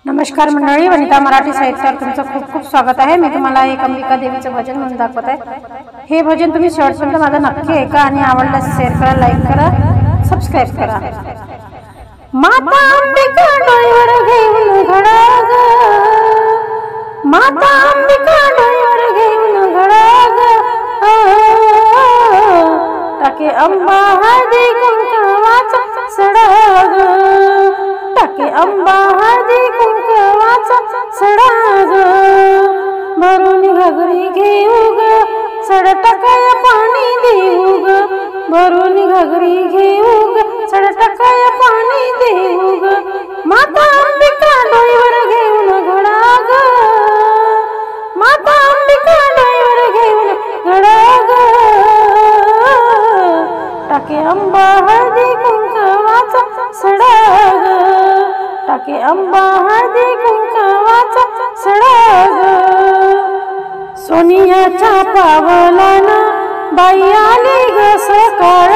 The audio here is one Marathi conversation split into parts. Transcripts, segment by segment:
नमस्कार मंडळी, वनिता मराठी साहित्यावर तुमचं खूप खूप स्वागत आहे। मी तुम्हाला एक अंबिका देवीचं भजन म्हणून दाखवत आहे। हे भजन तुम्ही शेवटपर्यंत माझं नक्की ऐका आणि आवडल्यास शेअर करा, लाईक करा, सबस्क्राइब करा। माता अंबिका डोईवर घेऊन घडा ग, माता अंबिका डोईवर घेऊन घडा ग, टाके अंबा हळदी कुंकवाचा सडा ग, टाके अंबा हळदी कुंकवाचा सडा ग, भरून घागरी घेऊ ग, सड टाकाय पाणी देऊ ग, भरून घागरी घेऊ ग, सड टाकाय पाणी देऊ ग, माता अंबिका डोईवर घेऊन घडा ग, माता अंबिका डोईवर घेऊन घडा ग, टाके अंबा हळदी कुंकवाचा सडा ग, टाके अंबा हळदी कुंकवाचा सडा ग, सोनियाच्या पावलाना बाई आली ग सकाळ,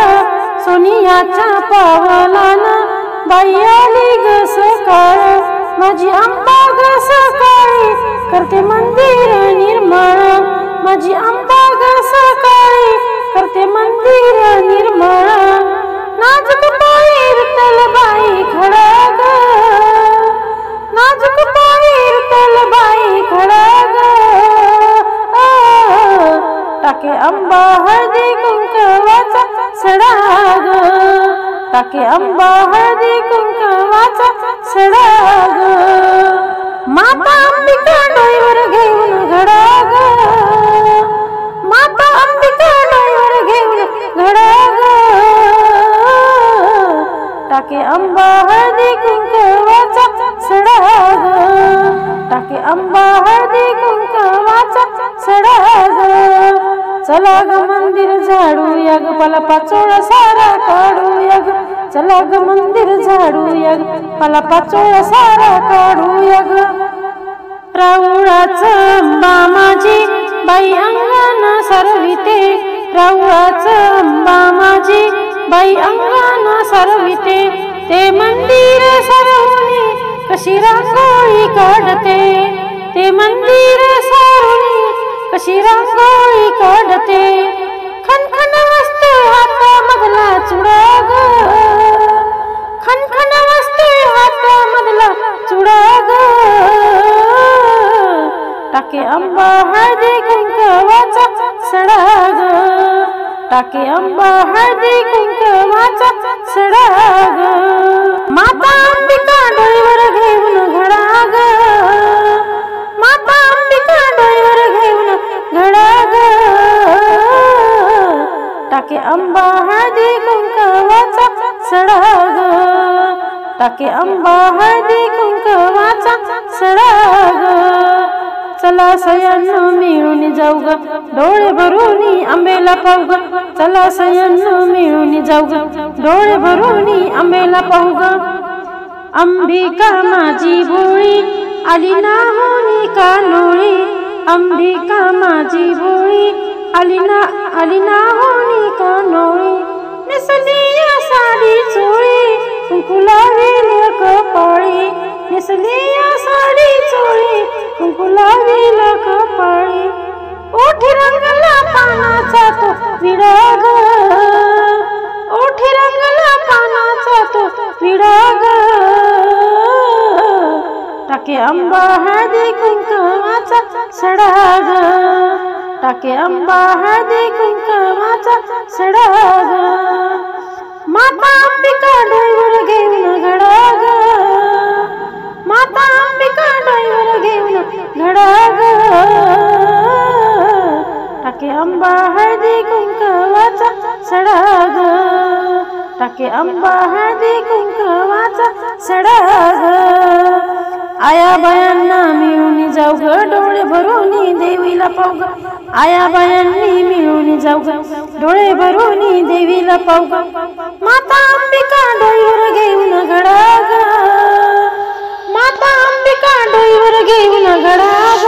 सोनियाच्या पावलाना बाई आली ग सकाळ, माझी अंबा ग सकाळी करते मंदिर निर्मळ, माझी अंबा ग सकाळी करते मंदिर निर्मळ, नाजूक पायी रुतल बाई खडा ग, नाजूक पायी रुतल बाई खडा ग, टाके अंबा हळदी कुंकवाचा सडा ग, टाके अंबा हळदी कुंकवाचा सडा ग, माता अंबिका डोईवर घेऊन घडा ग, माता अंबिका डोईवर घेऊन घडा ग, टाके अंबा हळदी कुंकवाचा सडा ग, टाके अंबा हळदी कुंकवाचा सडा ग, चला ग मंदिर झाडूया ग, पालापाचोळा सारा काढूया ग, चला ग मंदिर झाडूया ग, पालापाचोळा सारा काढूया ग, राऊळाचं अंबा माझी बाई अंगण सरविते, राऊळाचं अंबा माझी बाई अंगण सरविते, ते मंदिर सरवणी कशी रांगोळी काढते, ते मंदिर सरवणी कशी रांगोळी काढते, खनखन वाजते हातामधला चुडा ग, खनखन वाजते हातामधला चुडा ग, टाके अंबा हळदी कुंकवाचा सडा ग, टाके अंबा हळदी कुंकवाचा सडा ग, माता अंबिका डोईवर घेऊन घडा ग, माता अंबिका डोईवर घेऊन घडा ग, टाके अंबा हळदी कुंकवाचा सडा ग, टाके अंबा हळदी कुंकवाचा सडा ग, चला सयांनो मिळून जाऊ ग, डोळे भरून आंबेला पाहू ग, चला सयांनो मिळून जाऊ ग, डोळे भरून आंबेला पाहू ग, अंबिका माझी भोळी आली ना होनी कानोळी, अंबिका माझी भोळी आली ना होनी कानोळी, नेसली या साडी चोळी कुंकू लावेल कपाळी, नेसली या साडी चोळी कुंकू लावेल कपाळी, ओठी रंगला पानाचा तो विडा ग, ओठी रंगला पानाचा तो विडा ग, टाके अंबा हळदी कुंकवाचा सडा ग, टाके अंबा हळदी कुंकवाचा सडा ग, माता अंबिका डोईवर घेऊन घडा ग, माता अंबिका डोईवर घेऊन घडा ग, टाके अंबा हळदी कुंकवाचा सडा ग, टाके अंबा हळदी कुंकवाचा सडा ग, आया बायांना मिळून जाऊ ग, डोळे भरून देवीला पाहू ग, आया बायांनी मिळून जाऊ ग, डोळे भरून देवीला पाहू ग, माता अंबिका डोईवर घेऊन घडा ग, माता अंबिका डोईवर घेऊन घडा ग,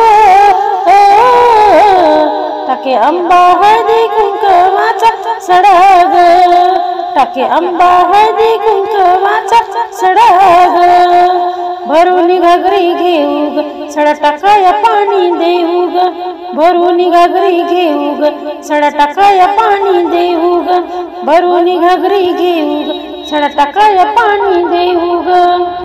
टाके अंबा हळदी कुंकवाचा सडा ग, टाके अंबा हळदी कुंकवाचा सडा ग, भरून घागरी घेऊ ग सडा टाकाया पाणी देऊ ग भरून घागरी घेऊ ग सडा टाकाया पाणी देऊ ग भरून घागरी घेऊ ग सडा टाकाया पाणी देऊ ग।